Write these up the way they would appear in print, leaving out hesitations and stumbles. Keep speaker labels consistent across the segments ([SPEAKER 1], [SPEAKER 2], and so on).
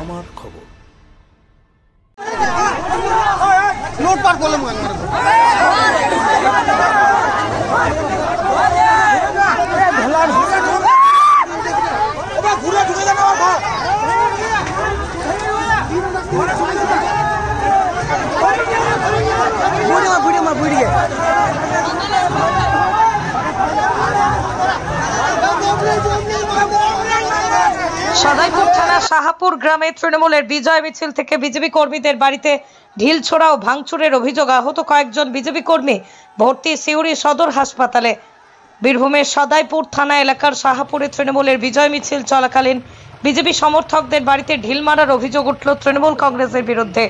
[SPEAKER 1] আমার খবর।
[SPEAKER 2] সদাইপুর থানা শাহাপুর গ্রামে তৃণমূলের বিজয় মিছিল থেকে বিজেপি কর্মীদের বাড়িতে ঢিল ছোড়া ও ভাঙচুরের অভিযোগ। আহত কয়েকজন বিজেপি কর্মী ভর্তি সিউড়ি সদর হাসপাতালে। বীরভূমের সদাইপুর থানা এলাকার শাহাপুরে তৃণমূলের বিজয় মিছিল চলাকালীন বিজেপি সমর্থকদের বাড়িতে ঢিল মারার অভিযোগ উঠল তৃণমূল কংগ্রেসের বিরুদ্ধে।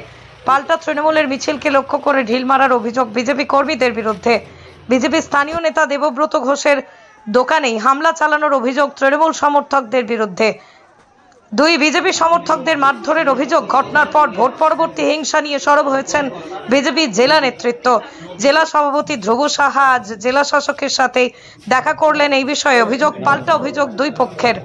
[SPEAKER 2] পাল্টা তৃণমূলের মিছিলকে লক্ষ্য করে ঢিল মারার অভিযোগ বিজেপি কর্মীদের বিরুদ্ধে। বিজেপি স্থানীয় নেতা দেবব্রত ঘোষের দোকানেই হামলা চালানোর অভিযোগ তৃণমূল সমর্থকদের বিরুদ্ধে। দুই বিজেপি সমর্থকদের মারধরের অভিযোগ। ঘটনার পর ভোট পরবর্তী হিংসা নিয়ে সরব হয়েছেন বিজেপি জেলা নেতৃত্ব। জেলা সভাপতি ধ্রুব সাহা আজ জেলা শাসকের সাথে দেখা করলেন এই বিষয়ে। অভিযোগ পাল্টা অভিযোগ দুই পক্ষের।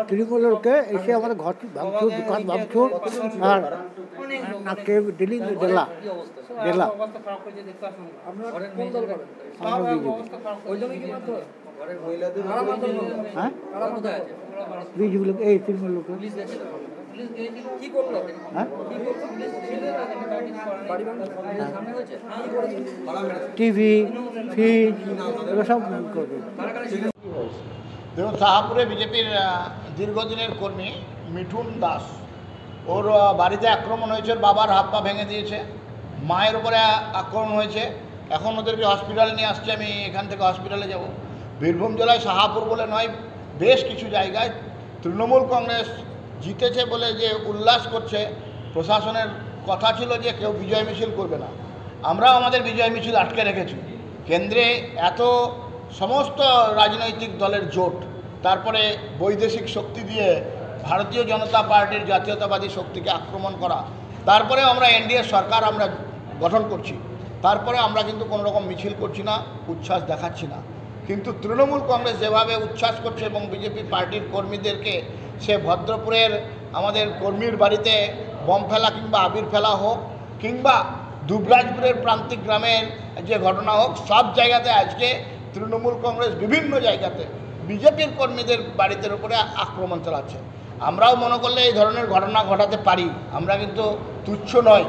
[SPEAKER 3] তৃণমূলকে এসে আমাদের ঘর ভাঙচুর, দোকান ভাঙচুর আর নাকে ডেলি ডেলা ডেলা হ্যাঁ বিজেপি লোক এই তৃণমূল লোক টিভি ফ্রিজ এগুলো সব করবে।
[SPEAKER 4] দেখুন, শাহাপুরে বিজেপির দীর্ঘদিনের কর্মী মিঠুন দাস, ওর বাড়িতে আক্রমণ হয়েছে, ওর বাবার হাত পা ভেঙে দিয়েছে, মায়ের উপরে আক্রমণ হয়েছে। এখন ওদেরকে হসপিটালে নিয়ে আসছে, আমি এখান থেকে হসপিটালে যাব। বীরভূম জেলায় শাহাপুর বলে নয়, বেশ কিছু জায়গায় তৃণমূল কংগ্রেস জিতেছে বলে যে উল্লাস করছে। প্রশাসনের কথা ছিল যে কেউ বিজয় মিছিল করবে না, আমরাও আমাদের বিজয় মিছিল আটকে রেখেছি। কেন্দ্রে এত সমস্ত রাজনৈতিক দলের জোট, তারপরে বৈদেশিক শক্তি দিয়ে ভারতীয় জনতা পার্টির জাতীয়তাবাদী শক্তিকে আক্রমণ করা, তারপরে আমরা এনডিএ সরকার আমরা গঠন করছি, তারপরে আমরা কিন্তু কোনো রকম মিছিল করছি না, উচ্ছ্বাস দেখাচ্ছি না। কিন্তু তৃণমূল কংগ্রেস যেভাবে উচ্ছ্বাস করছে এবং বিজেপি পার্টির কর্মীদেরকে সে ভদ্রপুরের আমাদের কর্মীর বাড়িতে বম ফেলা কিংবা আবির ফেলা হোক, কিংবা দুবরাজপুরের প্রান্তিক গ্রামের যে ঘটনা হোক, সব জায়গাতে আজকে তৃণমূল কংগ্রেস বিভিন্ন জায়গাতে বিজেপির কর্মীদের বাড়িতে উপরে আক্রমণ চালাচ্ছে। আমরাও মনে করলে এই ধরনের ঘটনা ঘটাতে পারি, আমরা কিন্তু তুচ্ছ নয়।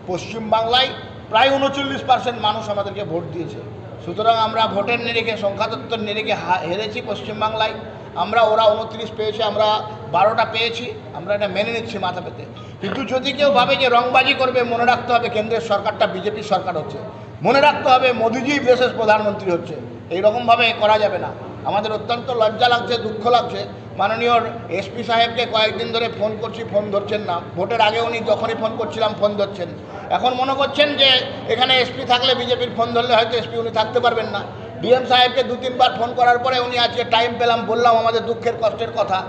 [SPEAKER 4] পশ্চিমবাংলায় প্রায় 39% মানুষ আমাদেরকে ভোট দিয়েছে, সুতরাং আমরা ভোটের নিরিখে, সংখ্যাতত্ত্বের নিরিখে হেরেছি পশ্চিমবাংলায়। আমরা ওরা 29 পেয়েছে, আমরা 12টা পেয়েছি, আমরা এটা মেনে নিচ্ছি মাথা পেতে। কিন্তু যদি কেউ ভাবে যে রংবাজি করবে, মনে রাখতে হবে কেন্দ্রের সরকারটা বিজেপি সরকার হচ্ছে, মনে রাখতে হবে মোদিজি দেশের প্রধানমন্ত্রী হচ্ছে। এইরকমভাবে করা যাবে না। আমাদের অত্যন্ত লজ্জা লাগছে, দুঃখ লাগছে। মাননীয় এসপি সাহেবকে কয়েকদিন ধরে ফোন করছি, ফোন ধরছেন না। ভোটের আগে উনি যখনই ফোন করছিলাম ফোন ধরছেন। এখন মনে করছেন যে এখানে এসপি থাকলে বিজেপির ফোন ধরলে হয়তো এসপি উনি থাকতে পারবেন না। ডিএম সাহেবকে 2-3 বার ফোন করার পরে উনি আজকে টাইম পেলাম, বললাম আমাদের দুঃখের কষ্টের কথা।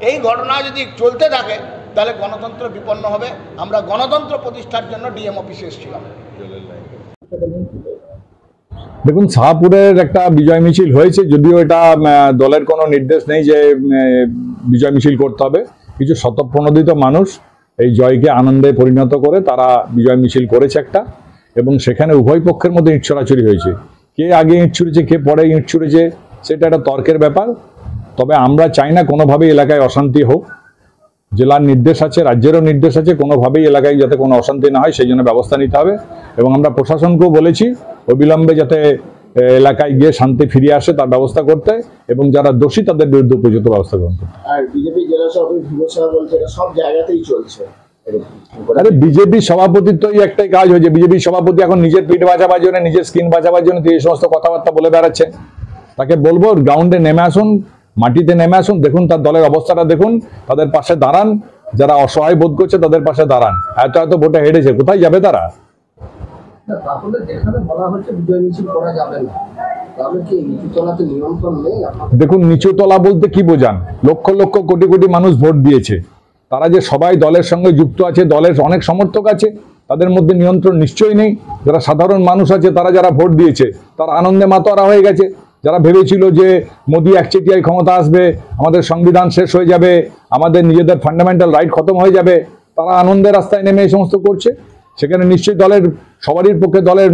[SPEAKER 4] এই ঘটনা যদি চলতে থাকে তাহলে গণতন্ত্র বিপন্ন হবে। আমরা গণতন্ত্র প্রতিষ্ঠার জন্য ডিএম অফিসে এসেছিলাম।
[SPEAKER 5] দেখুন, শাহপুরের একটা বিজয় মিছিল হয়েছে, যদিও এটা দলের কোনো নির্দেশ নেই যে বিজয় মিছিল করতে হবে। কিছু স্বতঃপ্রণোদিত মানুষ এই জয়কে আনন্দে পরিণত করে তারা বিজয় মিছিল করেছে একটা, এবং সেখানে উভয় পক্ষের মধ্যে ইট ছড়াছড়ি হয়েছে। কে আগে ইট ছুড়েছে, কে পরে ইট ছুড়েছে, সেটা একটা তর্কের ব্যাপার। তবে আমরা চাই না কোনোভাবেই এলাকায় অশান্তি হোক। জেলার নির্দেশ আছে, রাজ্যেরও নির্দেশ আছে, কোনোভাবেই এলাকায় যাতে কোনো অশান্তি না হয় সেই জন্য ব্যবস্থা নিতে হবে। এবং আমরা প্রশাসনকেও বলেছি অবিলম্বে যাতে এলাকায় গিয়ে শান্তি ফিরিয়ে আসে তার ব্যবস্থা করতে, এবং যারা দোষী তাদের বিরুদ্ধে উপযুক্ত ব্যবস্থা গ্রহণ করতে।
[SPEAKER 4] আর বিজেপি জেলা সভাপতি ধ্রুব সাহা বলছে এটা সব জায়গাতেই চলছে।
[SPEAKER 5] আরে বিজেপি সভাপতির তো একটাই কাজ হয়েছে, বিজেপি সভাপতি এখন নিজের পিঠ বাঁচাবার জন্য, নিজের স্কিন বাঁচাবার জন্য এই সমস্ত কথাবার্তা বলে বেড়াচ্ছে। তাকে বলবো গ্রাউন্ডে নেমে আসুন, মাটিতে নেমে আসুন, দেখুন তার দলের অবস্থাটা দেখুন, তাদের পাশে দাঁড়ান। যারা অসহায় বোধ করছে তাদের পাশে দাঁড়ান। এত ভোটে হেরেছে, কোথায় যাবে তারা?
[SPEAKER 1] তাহলে যেখানে বলা হচ্ছে বিজয় মিছিল করা যাবে না, তাহলে কি নিচুতলাতে নিয়ন্ত্রণ নেই?
[SPEAKER 5] দেখুন, নিচুতলা বলতে কি বোঝান? লক্ষ লক্ষ কোটি কোটি মানুষ ভোট দিয়েছে, তারা যে সবাই দলের সঙ্গে যুক্ত আছে, দলের অনেক সমর্থক আছে, তাদের মধ্যে নিয়ন্ত্রণ নিশ্চয়ই নেই। যারা সাধারণ মানুষ আছে, তারা যারা ভোট দিয়েছে, তারা আনন্দে মাতোয়ারা হয়ে গেছে। যারা ভেবেছিল যে মোদি একচেটিয়ায় ক্ষমতা আসবে, আমাদের সংবিধান শেষ হয়ে যাবে, আমাদের নিজেদের ফান্ডামেন্টাল রাইট খতম হয়ে যাবে, তারা আনন্দের রাস্তায় নেমে এই সমস্ত করছে। সেখানে নিশ্চয়ই দলের সবারই পক্ষে, দলের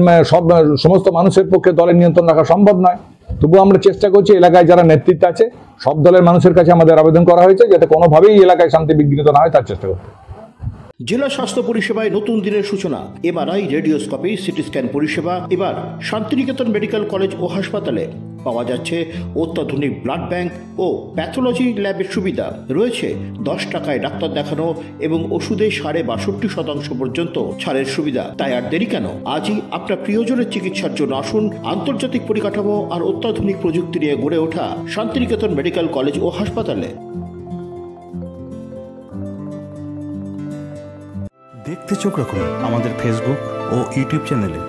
[SPEAKER 5] সমস্ত মানুষের পক্ষে দলের নিয়ন্ত্রণ রাখা সম্ভব নয়। তবুও আমরা চেষ্টা করছি, এলাকায় যারা নেতৃত্ব আছে সব দলের মানুষের কাছে আমাদের আবেদন করা হয়েছে যাতে কোনোভাবেই এলাকায় শান্তি বিঘ্নিত না হয়, তার চেষ্টা করতে।
[SPEAKER 6] জেলা স্বাস্থ্য পরিষেবায় নতুন দিনের সূচনা। এমআরআই, রেডিওস্কোপি, সিটি স্ক্যান পরিষেবা এবার শান্তিনিকেতন মেডিকেল কলেজ ও হাসপাতালে পাওয়া যাচ্ছে। অত্যাধুনিক ব্লাড ব্যাংক ও প্যাথোলজি ল্যাবের সুবিধা রয়েছে। 10 টাকায় ডাক্তার দেখানো এবং ওষুধে 62.5% পর্যন্ত ছাড়ের সুবিধা। তাই আর দেরি কেন? আজই আপনার প্রিয়জনের চিকিৎসার জন্য আসুন আন্তর্জাতিক পরিকাঠামো আর অত্যাধুনিক প্রযুক্তি নিয়ে গড়ে ওঠা শান্তিনিকেতন মেডিকেল কলেজ ও হাসপাতালে।
[SPEAKER 7] দেখতে চোখ রাখুন আমাদের ফেসবুক ও ইউটিউব চ্যানেলে।